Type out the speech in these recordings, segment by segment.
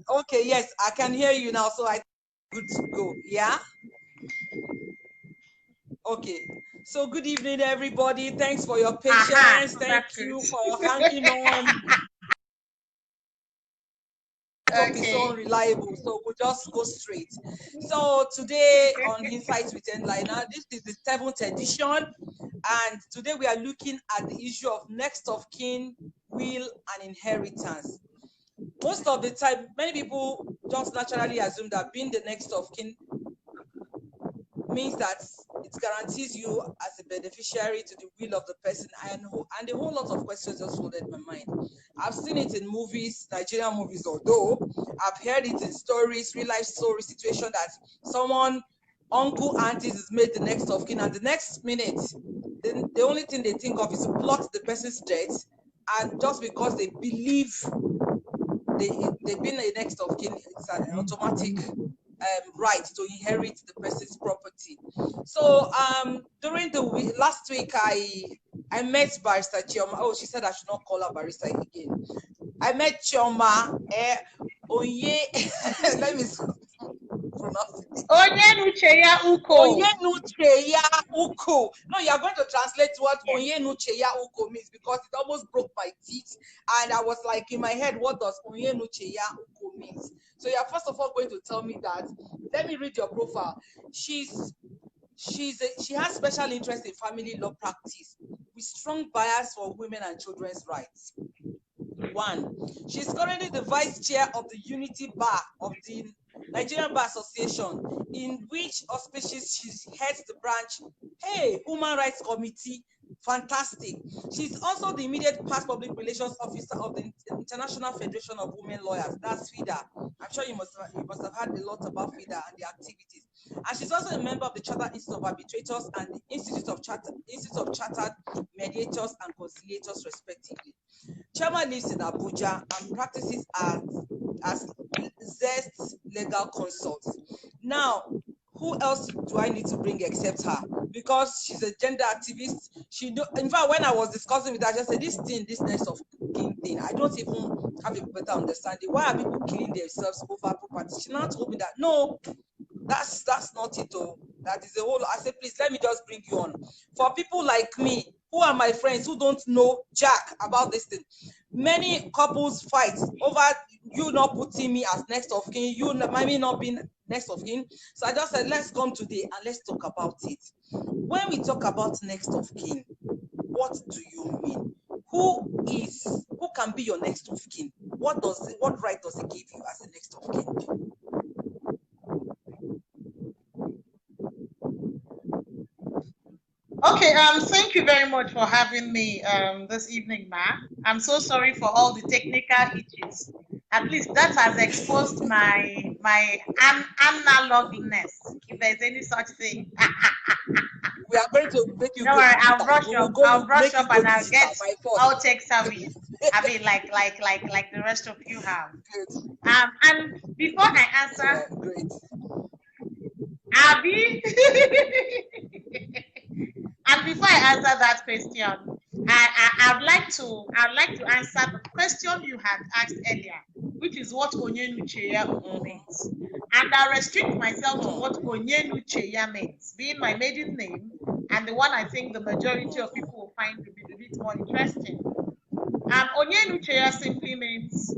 Okay, yes, I can hear you now, so I good to go. Yeah. Okay. So good evening, everybody. Thanks for your patience. Thank you for hanging on. Is so unreliable, so we'll just go straight. So today on Insights with Endliner, this is the 7th edition, and today we are looking at the issue of next of kin, will, and inheritance. Most of the time, many people just naturally assume that being the next of kin means that it guarantees you as a beneficiary to the will of the person, and a whole lot of questions just flooded my mind. I've seen it in movies, Nigerian movies, although I've heard it in stories, real life story situation that someone, uncle, aunties is made the next of kin, and the next minute, the only thing they think of is to plot the person's death, and just because they believe they've been a next of kin, it's an automatic right to inherit the person's property. So during the last week, I met Barrister Chioma. Oh, she said I should not call her Barrister again. I met Chioma Onyenucheya. Let me pronounce it. Onyenucheya-Uko. Onyenucheya-Uko. No, you are going to translate what Onyenucheya-Uko means, because it almost broke my teeth, and I was like in my head, what does Onyenucheya-Uko means? So you're first of all going to tell me that. Let me read your profile. She has special interest in family law practice with strong bias for women and children's rights. 1. She's currently the vice chair of the Unity Bar of the Nigerian Bar Association, in which auspices she heads the branch. Hey, Human Rights Committee. Fantastic. She's also the immediate past public relations officer of the International Federation of Women Lawyers. That's FIDA. I'm sure you must have heard a lot about FIDA and the activities. And she's also a member of the Chartered Institute of Arbitrators and the Institute of Chartered Mediators and Conciliators, respectively. Chioma lives in Abuja and practices as Zest Legal Consult. Now, who else do I need to bring except her? Because she's a gender activist. In fact, when I was discussing with her, I just said, this next of kin thing, I don't even have a better understanding. Why are people killing themselves over property? She now told me that, no, that's not it. Oh, that is a whole. I said, please, let me just bring you on. For people like me, who are my friends who don't know jack about this thing, many couples fight over you not putting me as next of kin, me not being next of kin. So I just said, let's come today and let's talk about it. When we talk about next of kin, what do you mean? Who can be your next of kin? What right does it give you as a next of kin? Okay, thank you very much for having me this evening, Ma. I'm so sorry for all the technical issues. At least that has exposed my analogness, if there's any such thing. We are going to make you. Don't worry, I'll brush up and I'll take service. I mean, like the rest of you have. And before I answer, Abby. And before I answer that question, I'd like to answer the question you had asked earlier, which is what Onyenucheya means. And I restrict myself to what Onyenucheya means, being my maiden name, and the one I think the majority of people will find to be a bit more interesting. Onyenucheya simply means,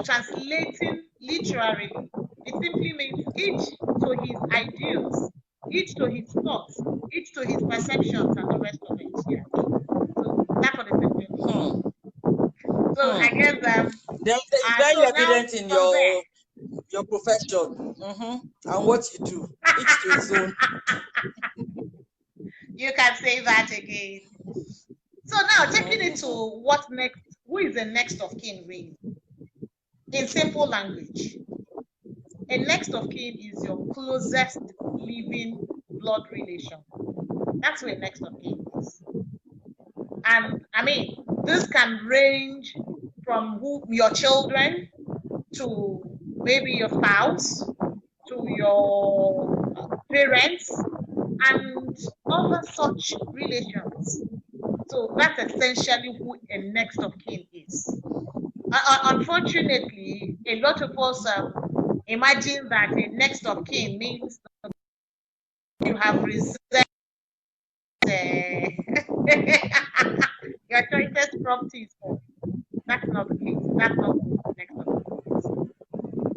translating literally, it simply means each to his ideals, each to his thoughts, each to his perceptions, and the rest of it. Yeah. So that's what it means. So I guess it's very evident in your profession and what you do. Each to his own. You can say that again. So now taking it to what next? Who is the next of kin really? In simple language, a next of kin is your closest living blood relation. That's where next of kin is. And this can range from your children to maybe your spouse, to your parents, and other such relations. So that's essentially who a next of kin is. unfortunately, a lot of us imagine that a next of kin means you have reserved your choicest properties for. That's not the case. That's not who the next of kin is.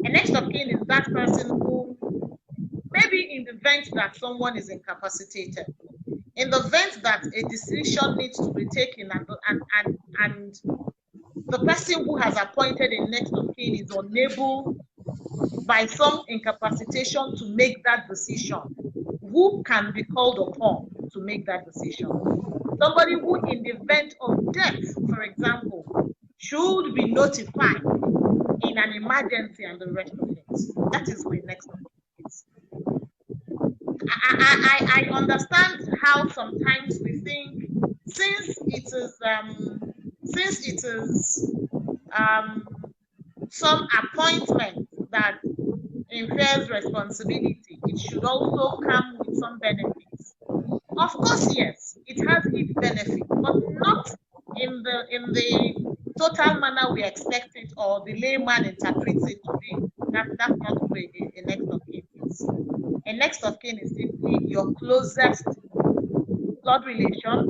A next of kin is that person who, maybe in the event that someone is incapacitated, in the event that a decision needs to be taken and the person who has appointed a next of kin is unable by some incapacitation to make that decision, who can be called upon to make that decision? Somebody who, in the event of death, for example, should be notified in an emergency and the rest of it. That is who next of kin is. I understand how sometimes we think, since it is some appointment that infers responsibility, it should also come with some benefits. Of course, yes, it has its benefits, but not in the total manner we expect it or the layman interprets it to be. That's not who a next of kin is. A next of kin is simply your closest blood relation,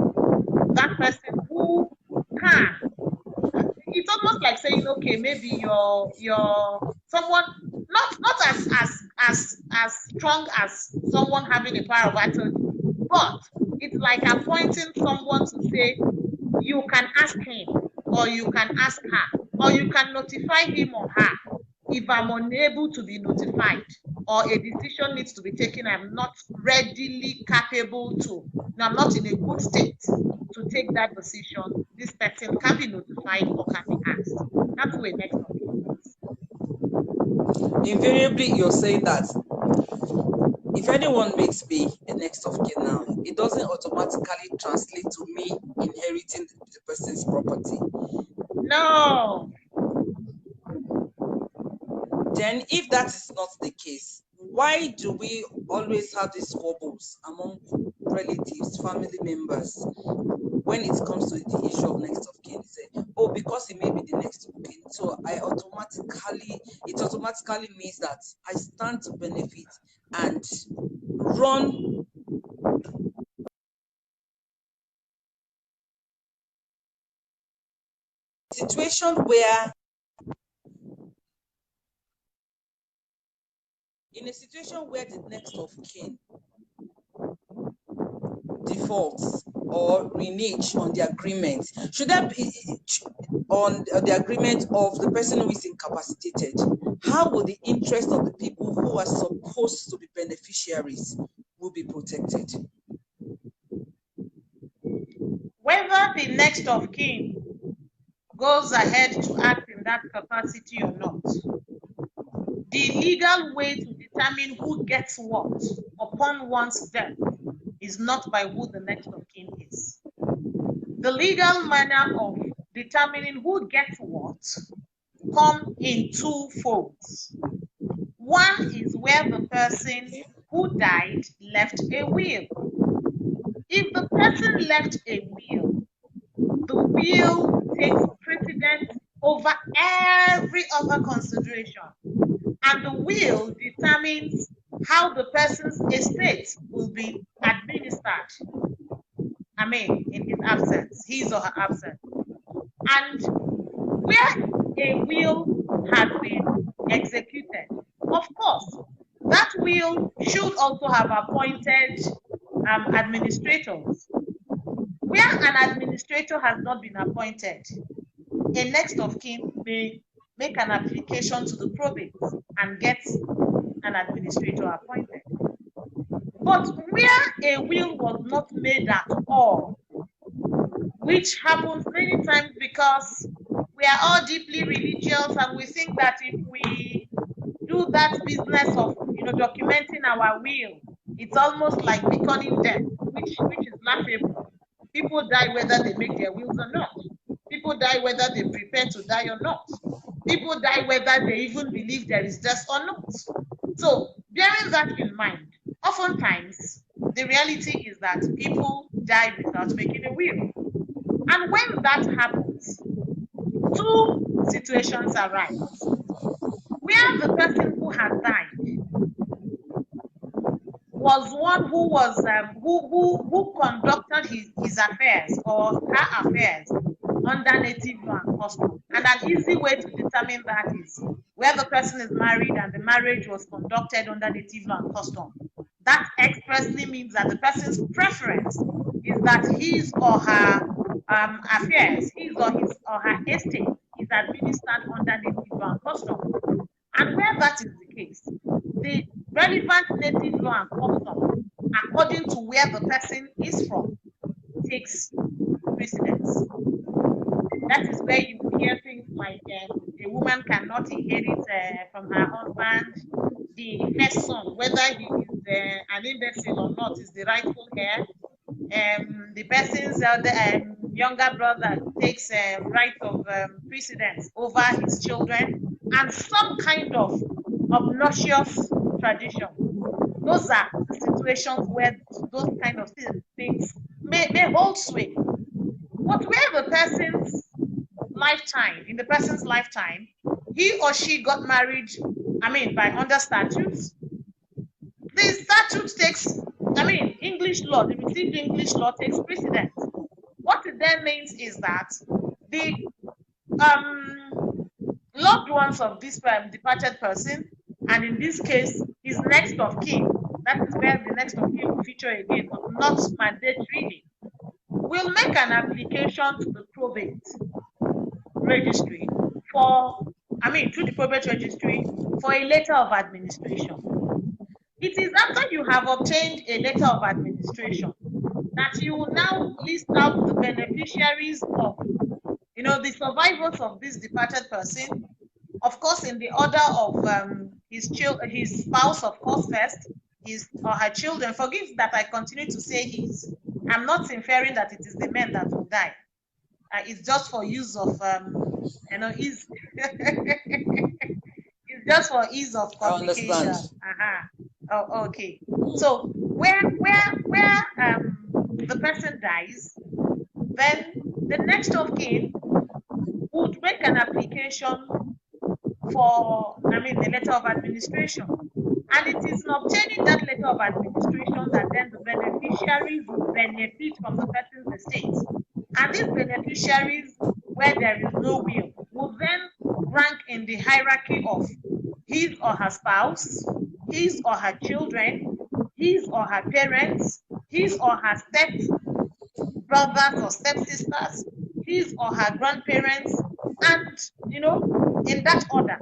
that person who can. It's almost like saying, okay, maybe you're someone not as strong as someone having a power of attorney, but it's like appointing someone to say you can ask him or you can ask her or you can notify him or her if I'm unable to be notified or a decision needs to be taken. I'm not readily capable to, I'm not in a good state to take that decision. This person can be notified or can be asked. That's where next of kin is. Invariably, you're saying that if anyone makes me a next of kin now, it doesn't automatically translate to me inheriting the person's property. No. Then, if that is not the case, why do we always have these squabbles among relatives, family members, when it comes to the issue of next of kin? Say, oh, because he may be the next of kin, so it automatically means that I stand to benefit and run situation where, in a situation where the next of kin defaults or renege on the agreement, should that be on the agreement of the person who is incapacitated? How will the interest of the people who are supposed to be beneficiaries will be protected? Whether the next of kin goes ahead to act in that capacity or not, the legal way to determine who gets what upon one's death is not by who the next of kin is. The legal manner of determining who gets what come in two folds. One is where the person who died left a will. If the person left a will, the will takes precedence over every other consideration, and the will determines how the person's estate will be administered. I mean, in his absence, his or her absence. And where a will has been executed, of course, that will should also have appointed administrators. Where an administrator has not been appointed, a next of kin may make an application to the probate and get an administrator appointed. But where a will was not made at all, which happens many times because we are all deeply religious and we think that if we do that business of documenting our will, it's almost like beckoning death, which is laughable. People die whether they make their wills or not. People die whether they prepare to die or not. People die whether they even believe there is death or not. So, bearing that in mind, oftentimes the reality is that people die without making a will. And when that happens, two situations arise. Where the person who had died was one who was who conducted his affairs or her affairs under native law and custom. And an easy way to determine that is where the person is married and the marriage was conducted under native law and custom. That expressly means that the person's preference is that his or her affairs, his or her estate is administered under native law and custom. And where that is the case, the relevant native law and custom, according to where the person is from, takes precedence. That is where you will hear things like a woman cannot inherit from her husband. The first son, whether he is an imbecile or not, is the rightful heir. The person's younger brother takes right of precedence over his children, and some kind of obnoxious tradition. Those are the situations where those kind of things may hold sway. But where the person's lifetime, in the person's lifetime, he or she got married, by under statutes, the statute takes, English law, the received English law takes precedence. What it then means is that the loved ones of this departed person, and in this case, his next of kin, that is where the next of kin will feature again, but not mandatorily, will make an application to the probate registry through the probate registry for a letter of administration. It is after you have obtained a letter of administration that you will now list out the beneficiaries of, the survivors of this departed person, of course, in the order of his spouse, of course, first, his or her children. Forgive that I continue to say his. I'm not inferring that it is the men that will die. It's just for use of, ease. It's just for ease of communication. I understand. Oh, okay. So where the person dies, then the next of kin would make an application for, the letter of administration. And it is in obtaining that letter of administration that then the beneficiaries will benefit from the person's estate. And these beneficiaries, where there is no will, will then rank in the hierarchy of his or her spouse, his or her children, his or her parents, his or her step brothers or stepsisters, his or her grandparents, and, in that order,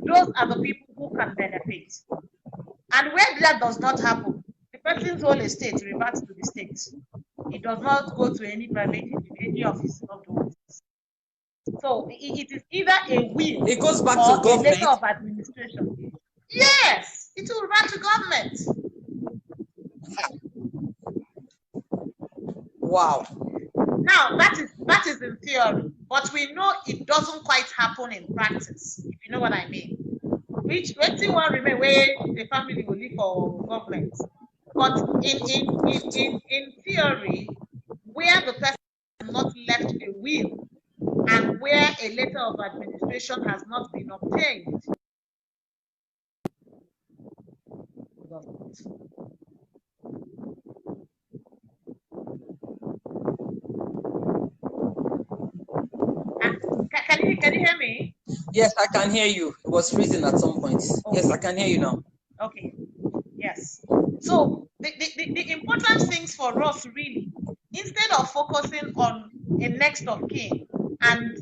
those are the people who can benefit. And where that does not happen, the person's whole estate reverts to the state. It does not go to any private, any of his loved ones. So it is either a will, it goes back or to government. A letter of administration. Yes, it will revert to government. Wow. Now that is in theory, but we know it doesn't quite happen in practice, if you know what I mean. Which one remain where the family will live for government. But in theory, where the person has not left a will and where a letter of administration has not been obtained, can you hear me? Yes, I can hear you. It was freezing at some point. Okay. Yes, I can hear you now. Okay. Yes. So the important things for us really, instead of focusing on a next of kin and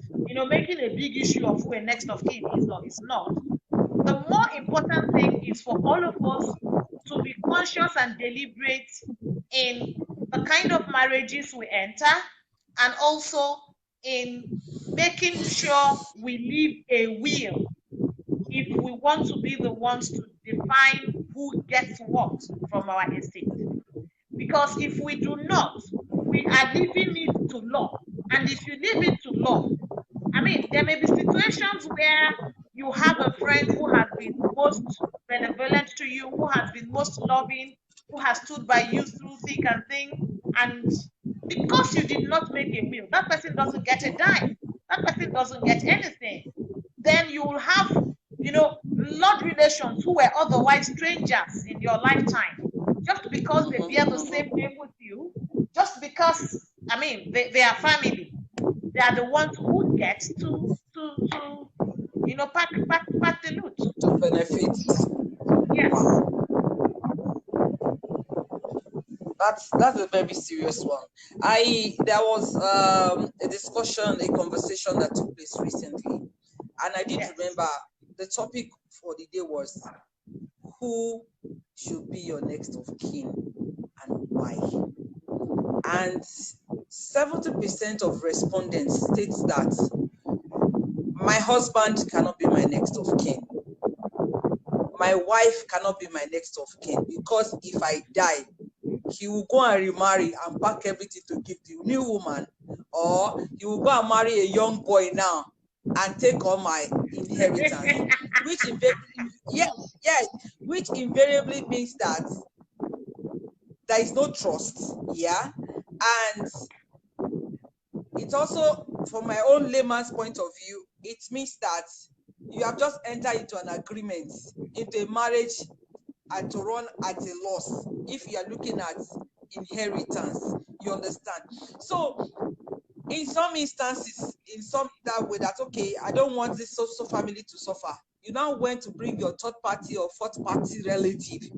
making a big issue of who a next of kin is or is not, the more important thing is for all of us to be conscious and deliberate in the kind of marriages we enter, and also in making sure we leave a will if we want to be the ones to define who gets what from our estate. Because if we do not, we are leaving it to law. And if you leave it to law, there may be situations where you have a friend who has been most benevolent to you, who has been most loving, who has stood by you through thick and thin, and because you did not make a will, that person doesn't get a dime. that person doesn't get anything. Then you will have, blood relations who were otherwise strangers in your lifetime, just because they bear the same name with you, just because, they are family. They are the ones who get to pack the loot. To benefit. Yes. That's a very serious one. There was a discussion, a conversation that took place recently, and I did remember the topic for the day was who should be your next of kin and why. And 70% of respondents states that my husband cannot be my next of kin. My wife cannot be my next of kin because if I die, he will go and remarry and pack everything to give the new woman, or he will go and marry a young boy now and take all my inheritance, which invariably means that there is no trust, and it also, from my own layman's point of view, it means that you have just entered into an agreement, into a marriage, and to run at a loss if you are looking at inheritance. You understand? So in some instances, in some that way, that okay, I don't want this social family to suffer, you now went to bring your third party or fourth party relative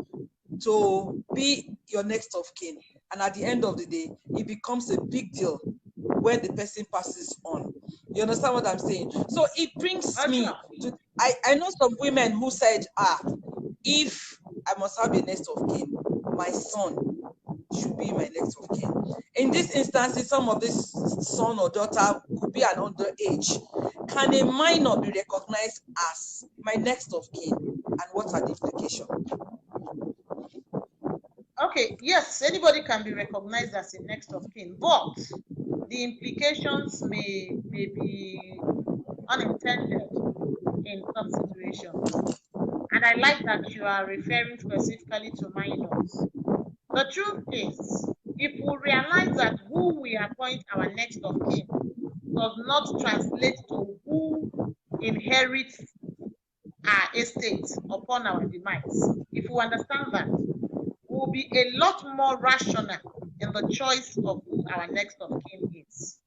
to be your next of kin, and at the end of the day, it becomes a big deal when the person passes on. You understand what I'm saying? So it brings me to, I know some women who said, if I must have a next of kin, my son should be my next of kin. In this instance, some of this son or daughter could be an underage. Can a minor be recognized as my next of kin, and what are the implications? Okay, yes, anybody can be recognized as a next of kin, but the implications may be unintended in some situations. And I like that you are referring specifically to minors. The truth is, if we realize that who we appoint our next of kin does not translate to who inherits our estate upon our demise, if we understand that, we'll be a lot more rational in the choice of who our next of kin is.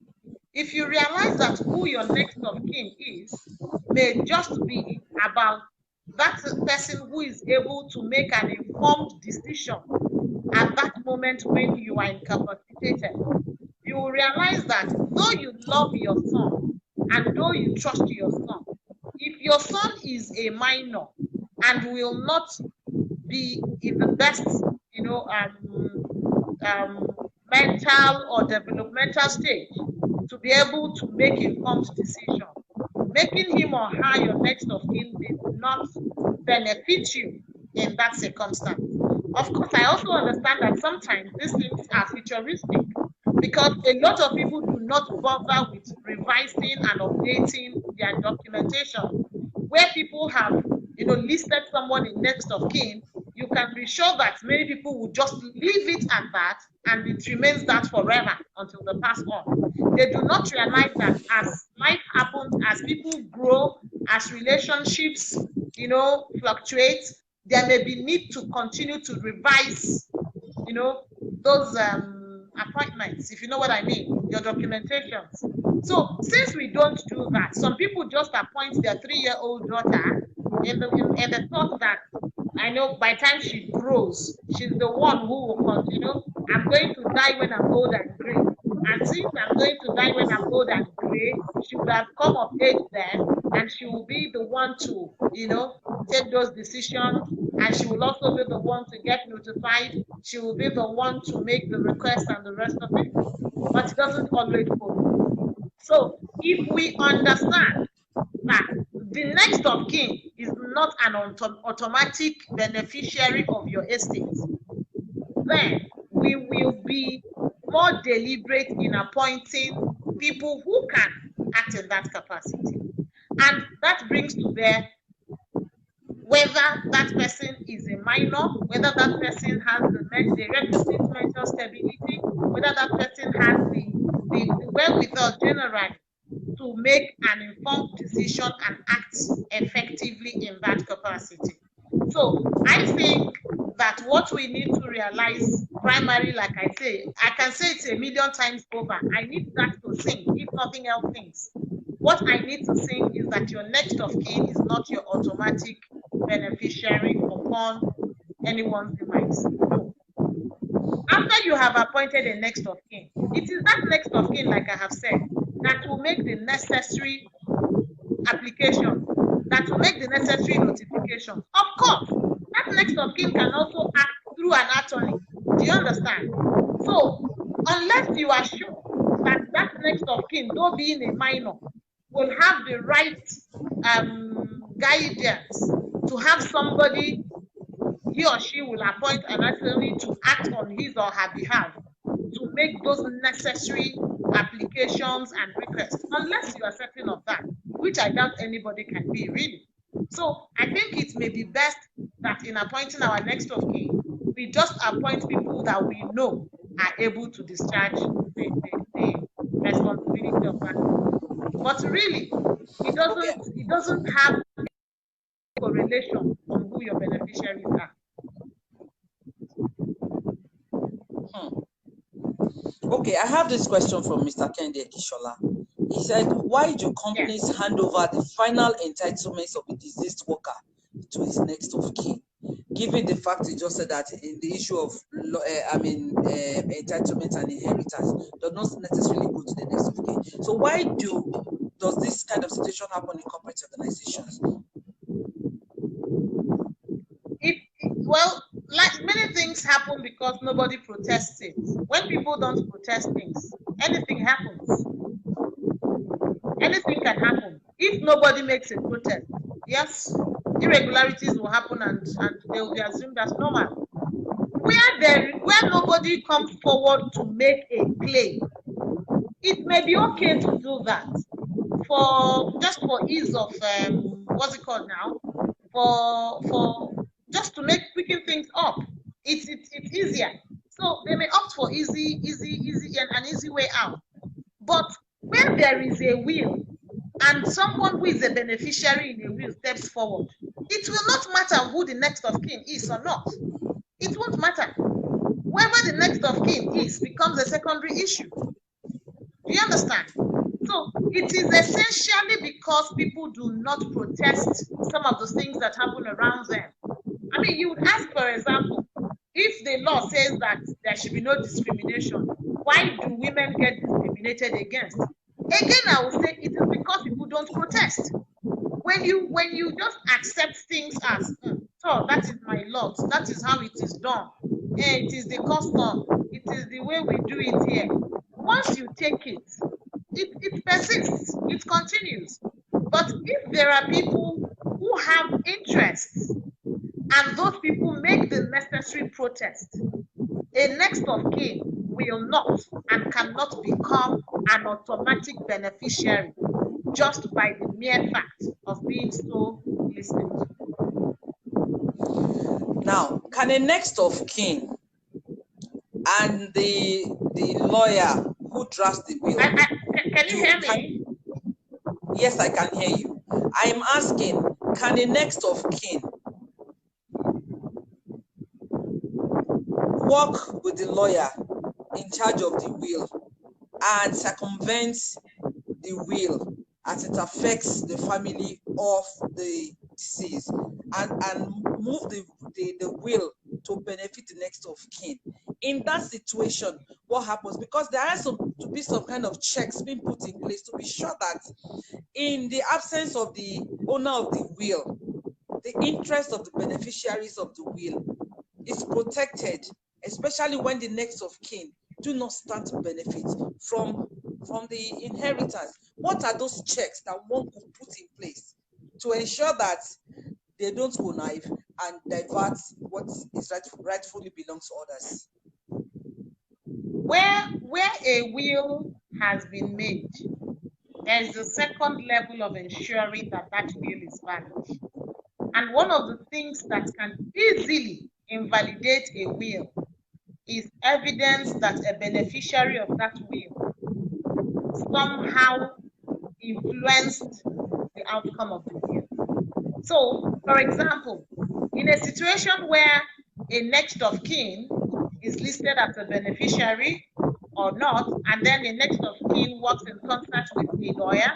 If you realize that who your next of kin is may just be about that person who is able to make an informed decision at that moment when you are incapacitated, you will realize that though you love your son and though you trust your son, if your son is a minor and will not be in the best, mental or developmental stage to be able to make informed decision, making him or her your next of kin will not benefit you in that circumstance. Of course, I also understand that sometimes these things are futuristic because a lot of people do not bother with revising and updating their documentation. Where people have, listed someone in next of kin, you can be sure that many people will just leave it at that, and it remains that forever until they pass on. They do not realize that as life happens, as people grow, as relationships, fluctuate, there may be need to continue to revise, those appointments, if you know what I mean, your documentations. So since we don't do that, some people just appoint their 3-year-old daughter in the thought that, I know by the time she grows, she's the one who will continue. I'm going to die when I'm old and gray. And since I'm going to die when I'm old and gray, she would have come of age then, and she will be the one to, take those decisions, and she will also be the one to get notified. She will be the one to make the request and the rest of it. But it doesn't always follow. So if we understand that the next of kin is not an automatic beneficiary of your estate, then we will be more deliberate in appointing people who can act in that capacity. And that brings to bear whether that person is a minor, whether that person has the requisite mental stability, whether that person has the wherewithal generally to make an informed decision and act effectively in that capacity. So I think that what we need to realize primarily, like I say, I can say it a million times over, I need that to sink, if nothing else sinks. What I need to sink is that your next of kin is not your automatic beneficiary upon anyone's demise. No. After you have appointed a next of kin, it is that next of kin, like I have said, that will make the necessary application, that will make the necessary notification. Of course, that next of kin can also act through an attorney. Do you understand? So, unless you are sure that that next of kin, though being a minor, will have the right guidance to have somebody he or she will appoint an attorney to act on his or her behalf to make those necessary applications and requests, unless you are certain of that, which I doubt anybody can be really. So I think it may be best that in appointing our next of kin, we just appoint people that we know are able to discharge the responsibility of that. But really, it doesn't have a correlation on who your beneficiaries are. Okay, I have this question from Mr. Kende Kishola. He said, why do companies hand over the final entitlements of a deceased worker to his next of kin? Given the fact you just said that in the issue of entitlement and inheritance does not necessarily go to the next of kin. So why does this kind of situation happen in corporate organizations? Well, like many things happen because nobody protests it. When people don't protest things, anything happens. Anything can happen. If nobody makes a protest, yes, irregularities will happen and they will be assumed as normal. Where nobody comes forward to make a claim, it may be okay to do that for ease of what's it called now? For just to make quicken things up. It's easier. So they may opt for easy and an easy way out. But when there is a will and someone who is a beneficiary in a will steps forward, it will not matter who the next of kin is or not. It won't matter. Whoever the next of kin is becomes a secondary issue. Do you understand? So it is essentially because people do not protest some of the things that happen around them. I mean, you would ask, for example, if the law says that there should be no discrimination, why do women get discriminated against? Again, I will say it is because people don't protest. When you just accept things as, so that is my lot, that is how it is done, it is the custom, it is the way we do it here. Once you take it, it persists, it continues. But if there are people who have interests and those people make the necessary protest, a next of kin will not and cannot become an automatic beneficiary just by the mere fact of being so listed. Now, can a next of kin and the lawyer who drafts the will... Can you hear me? Yes, I can hear you. I'm asking, can a next of kin work with the lawyer in charge of the will and circumvent the will as it affects the family of the deceased and move the will to benefit the next of kin? In that situation, what happens? Because there has to be some kind of checks being put in place to be sure that in the absence of the owner of the will, the interest of the beneficiaries of the will is protected, especially when the next of kin do not stand to benefit from the inheritance. What are those checks that one could put in place to ensure that they don't connive and divert what is rightfully belongs to others? Where a will has been made, there is a second level of ensuring that that will is valid. And one of the things that can easily invalidate a will is evidence that a beneficiary of that will somehow influenced the outcome of the will. So, for example, in a situation where a next of kin is listed as a beneficiary or not, and then a next of kin works in concert with a lawyer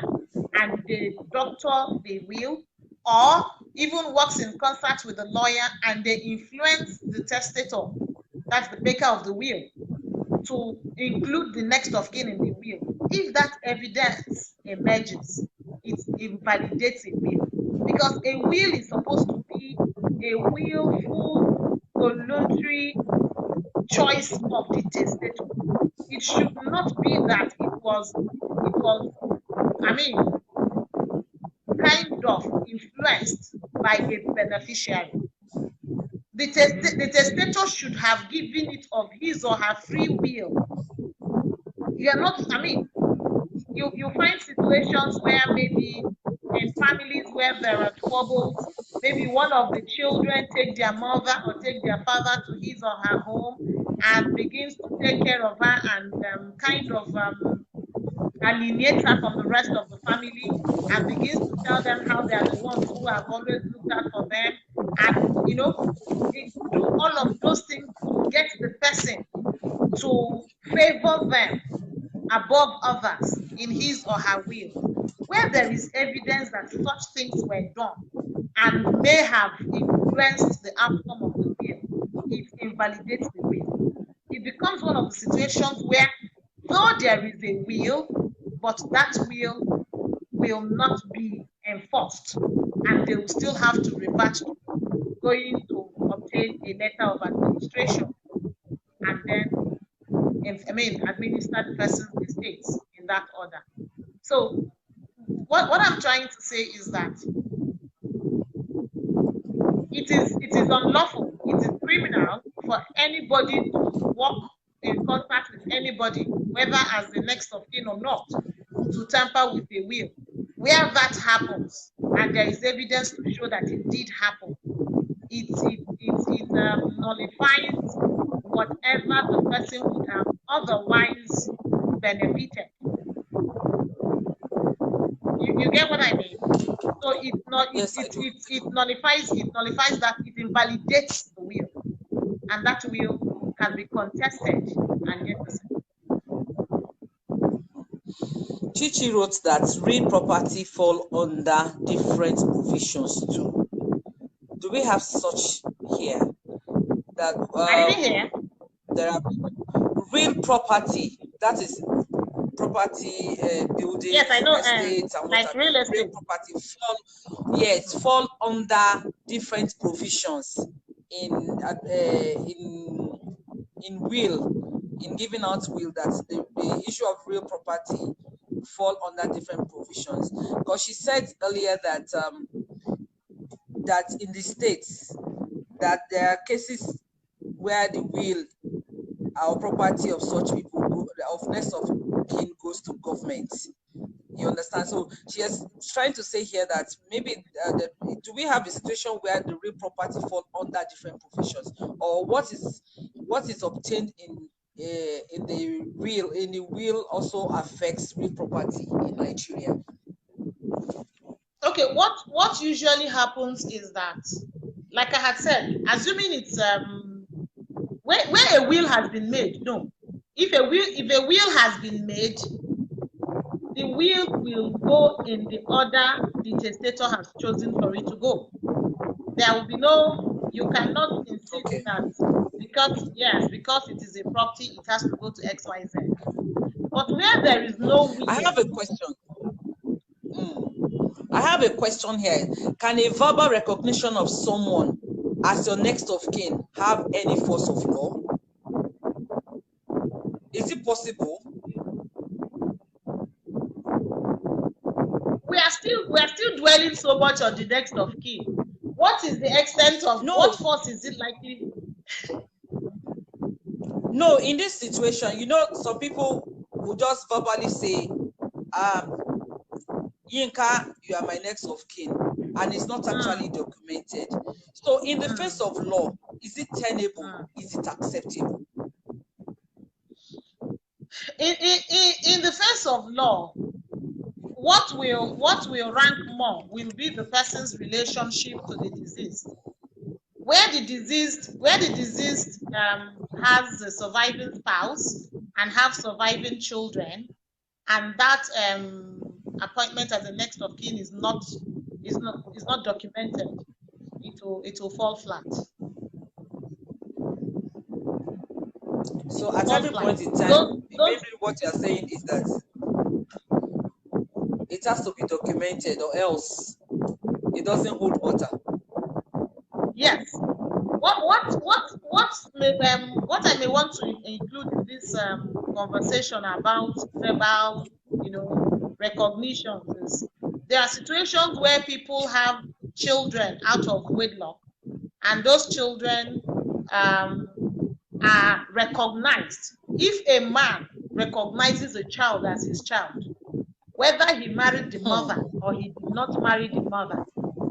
and they doctor the will, or even works in concert with the lawyer and they influence the testator, that's the maker of the will, to include the next of kin in the will. If that evidence emerges, it invalidates a will. Because a will is supposed to be a willful, voluntary choice of the testator. It should not be that it was, kind of influenced by a beneficiary. The testator should have given it of his or her free will. You are not, you find situations where maybe in families where there are troubles, maybe one of the children take their mother or take their father to his or her home and begins to take care of her and alienate her from the rest of the family and begins to tell them how they are the ones who have always looked out for them and, do all of those things to get the person to favor them above others in his or her will. Where there is evidence that such things were done and may have influenced the outcome of the will, it invalidates the will. It becomes one of the situations where, though there is a will, but that will not be enforced, and they will still have to revert to going to obtain a letter of administration and then administer the person's estates in that order. So what I'm trying to say is that it is unlawful, it is criminal for anybody to work in contact with anybody, whether as the next of kin or not, to tamper with a will. Where that happens, and there is evidence to show that it did happen, it nullifies whatever the person would have otherwise benefited. You get what I mean? So it nullifies that, it invalidates the will, and that will can be contested and yet. Chichi wrote that real property fall under different provisions too. Do we have such here? That I didn't hear. There are real property, that is property, buildings, yes, I know, estates, and like real estate. Real property fall under different provisions in will, in giving out will, that the issue of real property fall under different provisions. Because she said earlier that that in the states that there are cases where the will or property of such people, of next of kin, goes to government. You understand? So she is trying to say here that maybe do we have a situation where the real property fall under different provisions, or what is obtained in the will also affects real property in Nigeria? Okay, what usually happens is that, like I had said, assuming it's where a will has been made, no. If a will has been made, the will go in the order the testator has chosen for it to go. There will be no, you cannot insist that because it is a property, it has to go to XYZ. But where there is no will, I have a question. I have a question here. Can a verbal recognition of someone as your next of kin have any force of law? Is it possible? We are still dwelling so much on the next of kin. What is the extent of what force is it likely? No, in this situation, some people will just verbally say, Yinka, you are my next of kin, and it's not actually documented. So in the face of law, is it tenable? Is it acceptable? In the face of law, what will rank more will be the person's relationship to the deceased. Where the deceased has a surviving spouse and have surviving children, and that appointment as the next of kin is not documented, it will fall flat. So at every point in time, maybe what you're saying is that it has to be documented, or else it doesn't hold water. Yes. What I may want to include in this conversation about verbal, recognition is there are situations where people have children out of wedlock, and those children are recognized. If a man recognizes a child as his child, whether he married the mother or he did not marry the mother,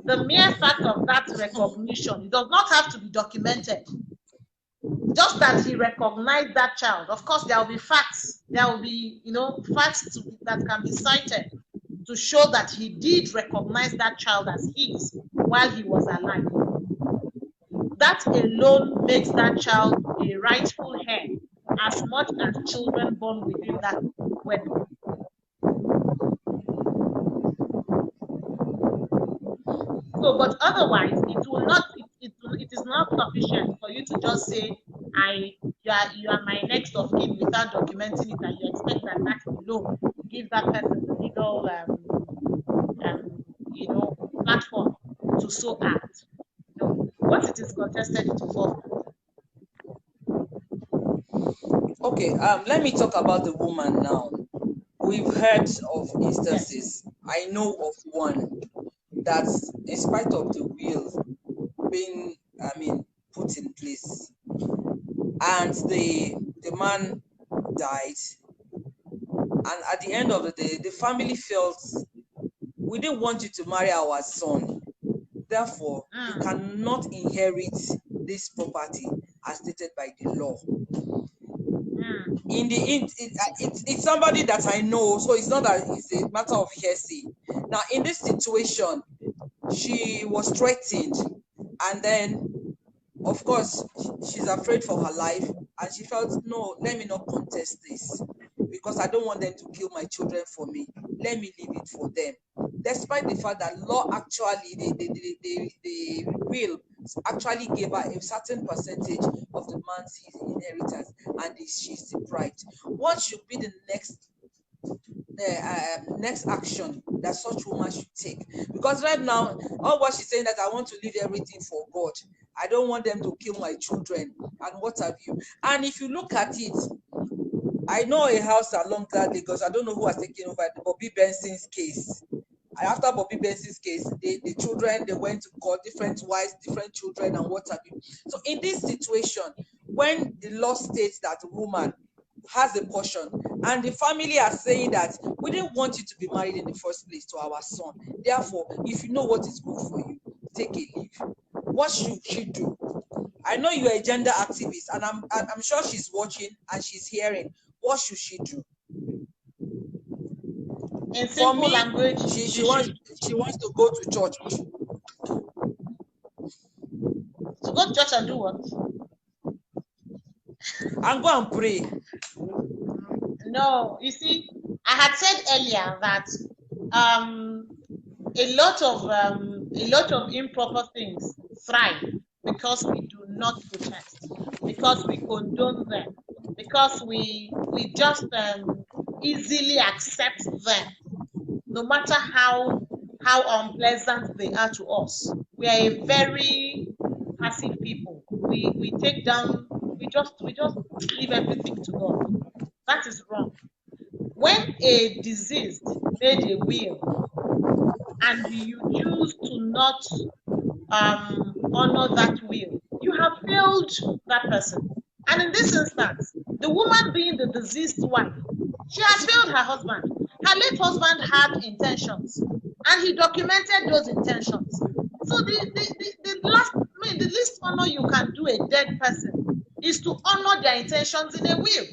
the mere fact of that recognition, it does not have to be documented. Just that he recognized that child. Of course, there will be facts. There will be, facts that can be cited to show that he did recognize that child as his while he was alive. That alone makes that child a rightful heir, as much as children born within that wedding. So, but otherwise, it is not sufficient for you to just say, you are my next of kin without documenting it, and you expect that alone give that person the legal platform to so act. No, once it is contested, it will fall. Okay, let me talk about the woman now. We've heard of instances. Yes. I know of one that, in spite of the will being, put in place, and the man died, and at the end of the day, the family felt, we didn't want you to marry our son, therefore you cannot inherit this property as stated by the law. It's somebody that I know, so it's not that it's a matter of hearsay. Now, in this situation, she was threatened, and then, of course, she's afraid for her life, and she felt, no, let me not contest this, because I don't want them to kill my children for me. Let me leave it for them. Despite the fact that law actually, the will actually gave her a certain percentage of the man's inheritance, and she's deprived. What should be the next action that such woman should take? Because right now, all what she's saying that I want to leave everything for God. I don't want them to kill my children and what have you. And if you look at it, I know a house along that Lagos. I don't know who has taken over the Bobby Benson's case. After Bobby Benson's case, the children, they went to court, different wives, different children, and what have you. So in this situation, when the law states that a woman has a portion, and the family are saying that we didn't want you to be married in the first place to our son, therefore, if you know what is good for you, take a leave. What should she do? I know you are a gender activist, and I'm sure she's watching and she's hearing. What should she do? In simple language, she wants to go to church. To go to church and do what? And go and pray. No, you see, I had said earlier that a lot of improper things thrive because we do not protest, because we condone them, because we just easily accept them, no matter how unpleasant they are to us. We are a very passive people. We take down. We just leave everything to God. That is wrong. When a deceased made a will and you choose to not honor that will, you have failed that person. And in this instance, the woman being the deceased wife, she has failed her husband. Her late husband had intentions, and he documented those intentions. So the least honor you can do a dead person is to honor their intentions in a will.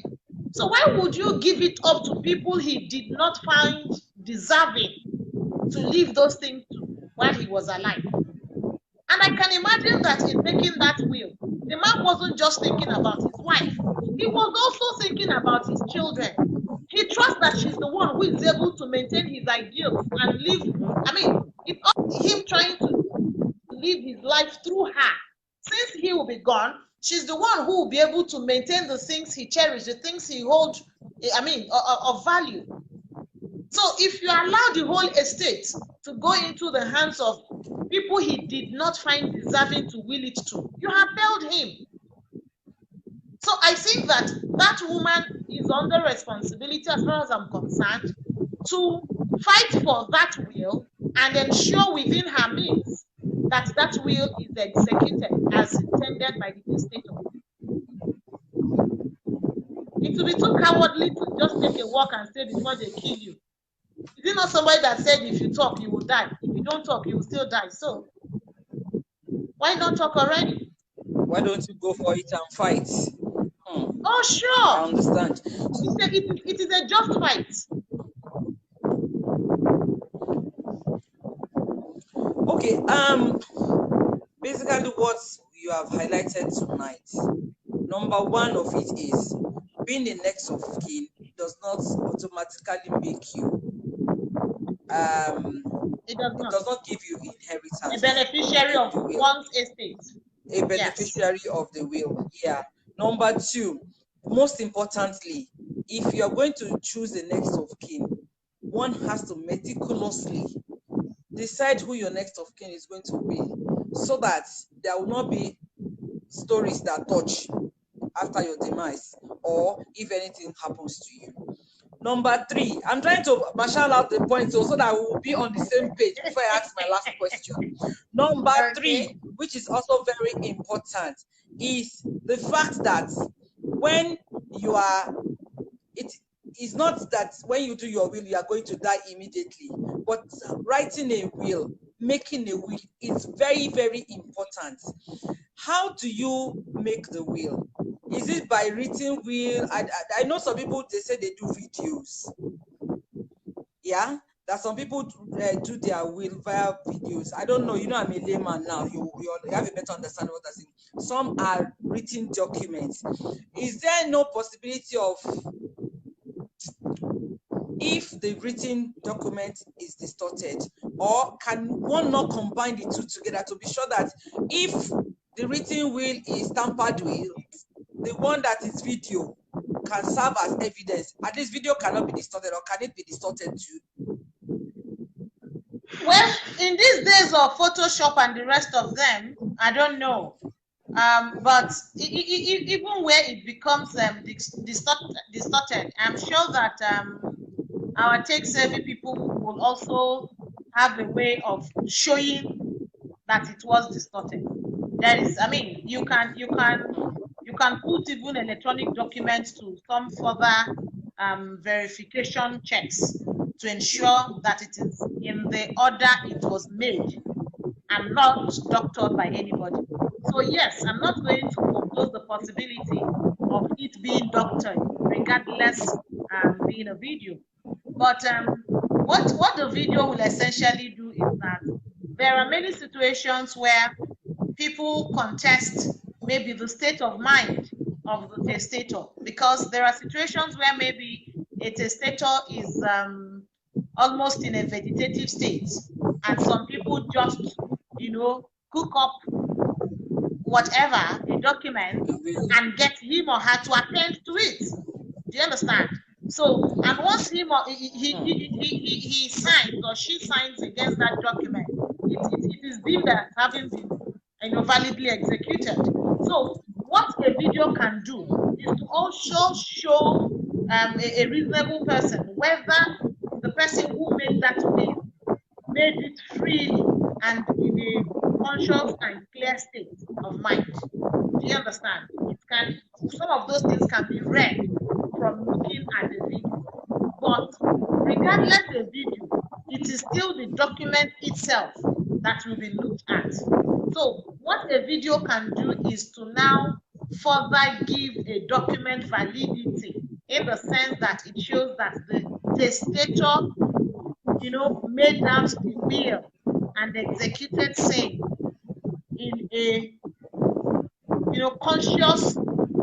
So why would you give it up to people he did not find deserving to leave those things to while he was alive. And I can imagine that in making that will, the man wasn't just thinking about his wife, he was also thinking about his children. He trusts that she's the one who is able to maintain his ideals and live. I mean, it's up to him trying to live his life through her. Since he will be gone, she's the one who will be able to maintain the things he cherished, the things he holds, of value. So if you allow the whole estate to go into the hands of people he did not find deserving to will it to, you have failed him. So I think that that woman is under responsibility, as far as I'm concerned, to fight for that will and ensure within her means that that will is executed as intended by the testator. It will be too cowardly to just take a walk and stay before they kill you. Is it not somebody that said if you talk, you will die? If you don't talk, you will still die. So why not talk already? Why don't you go for it and fight? Oh, sure. I understand. It is a just fight. Okay. Basically, what you have highlighted tonight, number one of it is being the next of kin does not automatically make you. It does not give you inheritance. A beneficiary of one's estate. A beneficiary of the will. Yeah. Number two, most importantly, if you are going to choose the next of kin, one has to meticulously decide who your next of kin is going to be, so that there will not be stories that touch after your demise, or if anything happens to you. Number three, I'm trying to marshal out the points so that we will be on the same page before I ask my last question. Number three, which is also very important, is the fact that when you are, it is not that when you do your will, you are going to die immediately, but writing a will, making a will is very, very important. How do you make the will? Is it by written will? I know some people, they say they do videos. Yeah, that some people do their will via videos. I don't know. You know, I'm a layman now. You have a better understanding of what I'm saying. Some are written documents. Is there no possibility of, if the written document is distorted, or can one not combine the two together to be sure that if the written will is tampered with, the one that is video can serve as evidence? At least video cannot be distorted, or can it be distorted too? Well, in these days of Photoshop and the rest of them, I don't know. But even where it becomes distorted, I'm sure that our tech-savvy people will also have a way of showing that it was distorted. There is, I mean, you can put even electronic documents to some further verification checks to ensure that it is in the order it was made and not doctored by anybody. So yes, I'm not going to foreclose the possibility of it being doctored, regardless being a video. But what the video will essentially do is that there are many situations where people contest maybe the state of mind of the testator, because there are situations where maybe a testator is almost in a vegetative state, and some people just, cook up whatever, a document, and get him or her to attend to it. Do you understand? So, and once him or he signs or she signs against that document, it is deemed as having been validly executed. So, what a video can do is to also show a reasonable person whether the person who made that will made it freely and in a conscious and clear state of mind. Do you understand? Some of those things can be read from looking at the video. But regardless of the video, it is still the document itself that will be looked at. So what a video can do is to now further give a document validity, in the sense that it shows that the testator made out the bill and executed same in a conscious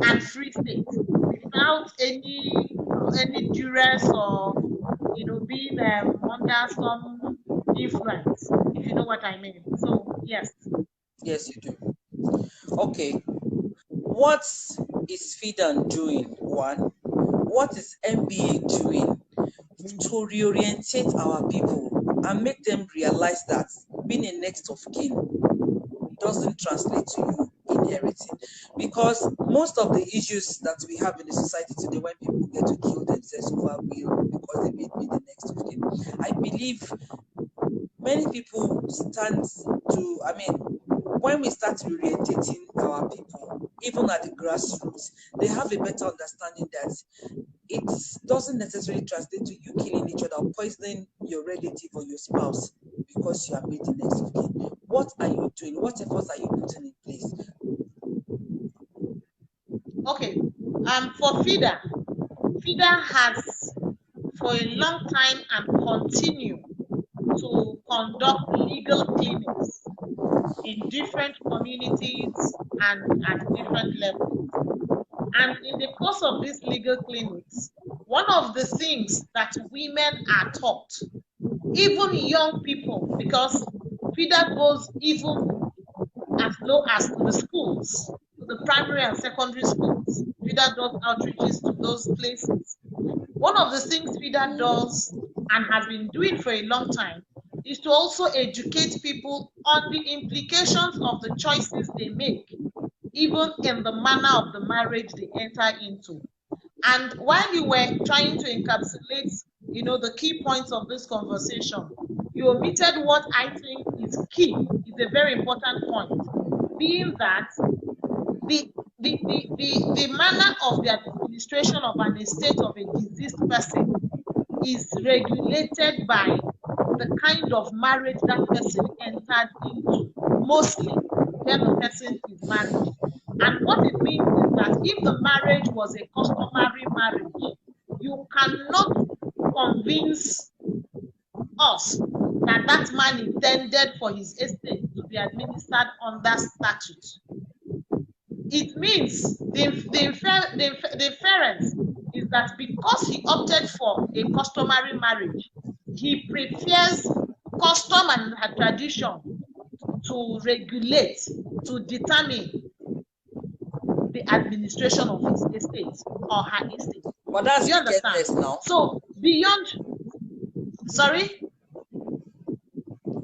and free state without any duress or being under some influence, if you know what I mean. So yes. Yes, you do. Okay. What is FIDAN doing? One. What is MBA doing to reorientate our people and make them realize that being a next of kin doesn't translate to you inheriting? Because most of the issues that we have in the society today, when people get to kill themselves over will because they made me the next of kin, I believe many people stand to, when we start reorientating our people, even at the grassroots, they have a better understanding that it doesn't necessarily translate to you killing each other or poisoning your relative or your spouse because you have made the next of kin. What are you doing? What efforts are you putting in place? Okay. For FIDA has for a long time and continue to conduct legal clinics in different communities and at different levels. And in the course of these legal clinics, one of the things that women are taught, even young people, because FIDA goes even as low as to the schools, to the primary and secondary schools. FIDA does outreaches to those places. One of the things FIDA does and has been doing for a long time is to also educate people on the implications of the choices they make, even in the manner of the marriage they enter into. And while you were trying to encapsulate, the key points of this conversation, you omitted what I think is key, is a very important point, being that the manner of the administration of an estate of a deceased person is regulated by the kind of marriage that person entered into, mostly when the person is married. And what it means is that if the marriage was a customary marriage, you cannot convince us that that man intended for his estate to be administered under statute. It means the inference is that because he opted for a customary marriage, he prefers custom and tradition to regulate, to determine the administration of his estate or her estate. But that's you understand now. So beyond, sorry?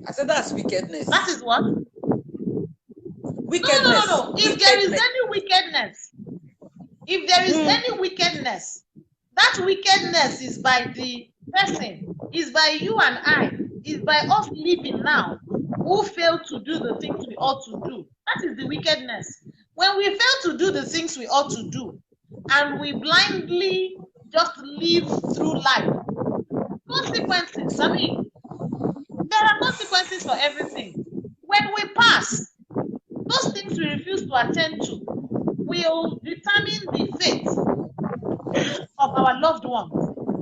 I said that's wickedness. That is what? Wickedness. No. If there is any wickedness, any wickedness, that wickedness is by the person, is by you and I, is by us living now, who fail to do the things we ought to do. That is the wickedness. When we fail to do the things we ought to do, and we blindly just live through life, consequences, there are consequences for everything. When we pass, those things we refuse to attend to will determine the fate of our loved ones.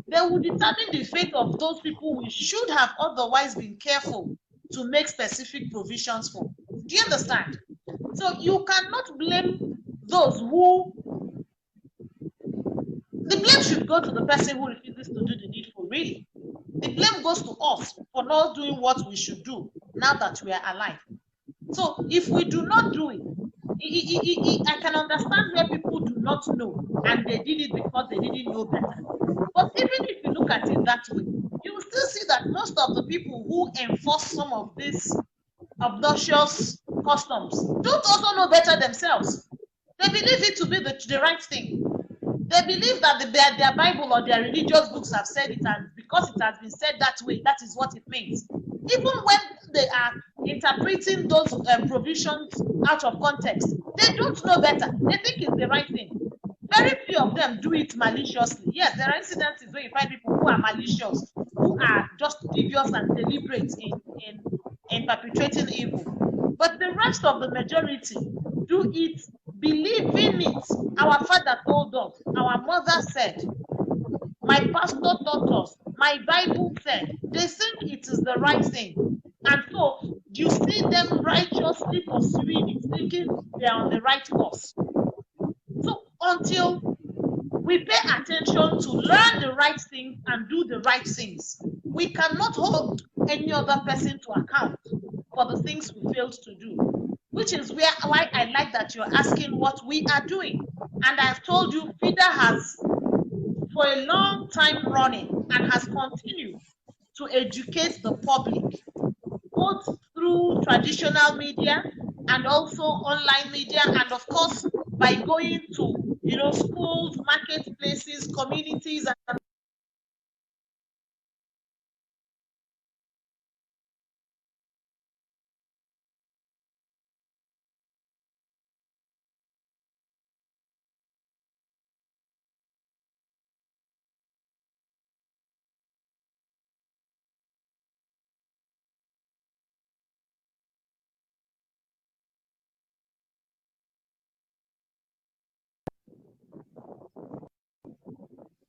They will determine the fate of those people we should have otherwise been careful to make specific provisions for. Do you understand? So you cannot blame those who... The blame should go to the person who refuses to do the needful, really. The blame goes to us for not doing what we should do now that we are alive. So if we do not do it, I can understand where people do not know and they did it because they didn't know better. But even if you look at it that way, you will still see that most of the people who enforce some of these obnoxious customs don't also know better themselves. They believe it to be the right thing. They believe that their Bible or their religious books have said it, and because it has been said that way, that is what it means. Even when they are interpreting those provisions out of context, they don't know better. They think it's the right thing. Very few of them do it maliciously. Yes, there are incidences where you find people who are malicious, who are just devious and deliberate in perpetrating evil. But the rest of the majority do it believing it. Our father told us, our mother said, my pastor taught us, my Bible said. They think it is the right thing. And so you see them righteously pursuing it, thinking they are on the right course. So until we pay attention to learn the right things and do the right things, we cannot hold any other person to account for the things we failed to do, which is why I like that you're asking what we are doing. And I've told you, FIDA has, for a long time running, and has continued to educate the public, both through traditional media and also online media, and of course by going to schools, marketplaces, communities, and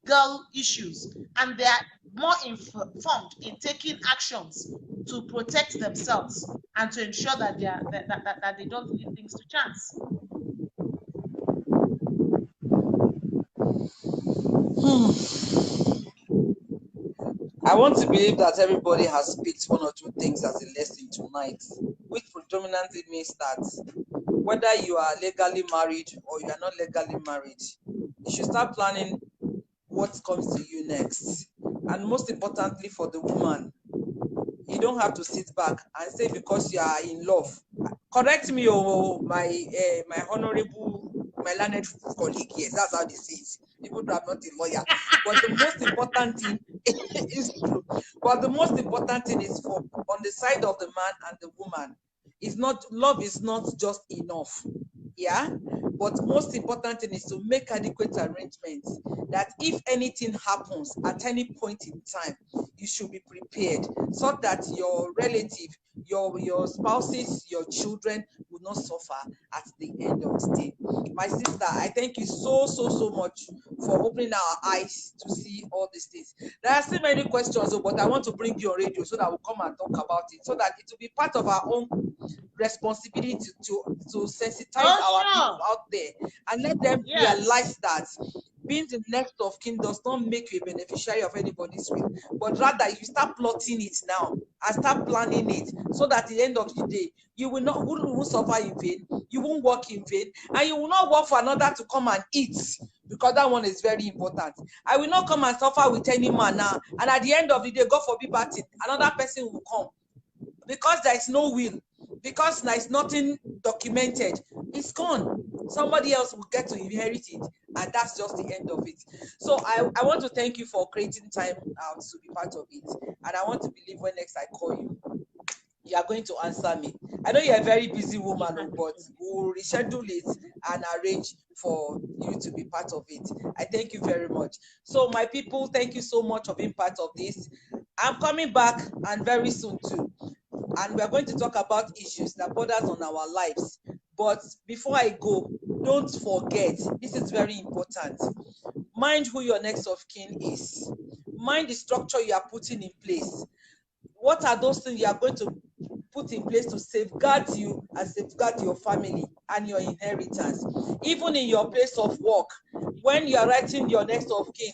legal issues, and they are more informed in taking actions to protect themselves and to ensure that that they don't leave things to chance. I want to believe that everybody has picked one or two things as a lesson tonight, which predominantly means that whether you are legally married or you are not legally married, you should start planning what comes to you next. And most importantly for the woman, you don't have to sit back and say because you are in love. Correct me, my honorable, my learned colleague. Yes, that's how they say it. Even though I'm not a lawyer, but the most important thing is true. But the most important thing is for on the side of the man and the woman. It's not love is not just enough. Yeah, but most important thing is to make adequate arrangements that if anything happens at any point in time, you should be prepared so that your relative, your spouses, your children will not suffer at the end of the day. My sister, I thank you so much for opening our eyes to see all these things. There are still many questions, but I want to bring you on radio so that we'll come and talk about it, so that it will be part of our own responsibility to sensitize our people out there and let them realize that being the next of kin does not make you a beneficiary of anybody's will, but rather you start plotting it now and start planning it so that at the end of the day you will not won't suffer in vain, you won't work in vain, and you will not work for another to come and eat, because that one is very important. I will not come and suffer with any man now, and at the end of the day, God forbid bad thing, another person will come, because there is no will, because there is nothing documented. It's gone. Somebody else will get to inherit it, and that's just the end of it. So I want to thank you for creating time to be part of it, and I want to believe when next I call you, you are going to answer me. I know you're a very busy woman, but we'll reschedule it and arrange for you to be part of it. I thank you very much. So my people, thank you so much for being part of this. I'm coming back, and very soon too. And we're going to talk about issues that borders on our lives. But before I go, don't forget, this is very important. Mind who your next of kin is. Mind the structure you are putting in place. What are those things you are going to put in place to safeguard you and safeguard your family and your inheritance? Even in your place of work, when you are writing your next of kin,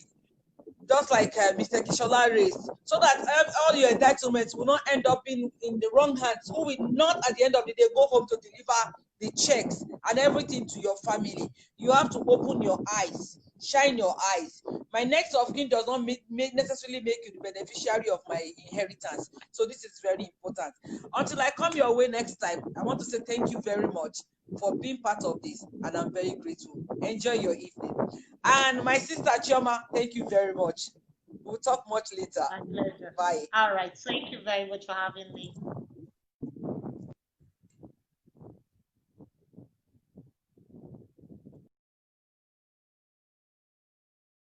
just like Mr. Kishola raised, so that all your entitlements will not end up in the wrong hands, who will not at the end of the day go home to deliver the checks and everything to your family. You have to open your eyes, shine your eyes. My next of kin does not necessarily make you the beneficiary of my inheritance. So this is very important. Until I come your way next time, I want to say thank you very much for being part of this, and I'm very grateful. Enjoy your evening. And my sister Chioma, thank you very much. We'll talk much later. My pleasure. Bye. All right. Thank you very much for having me.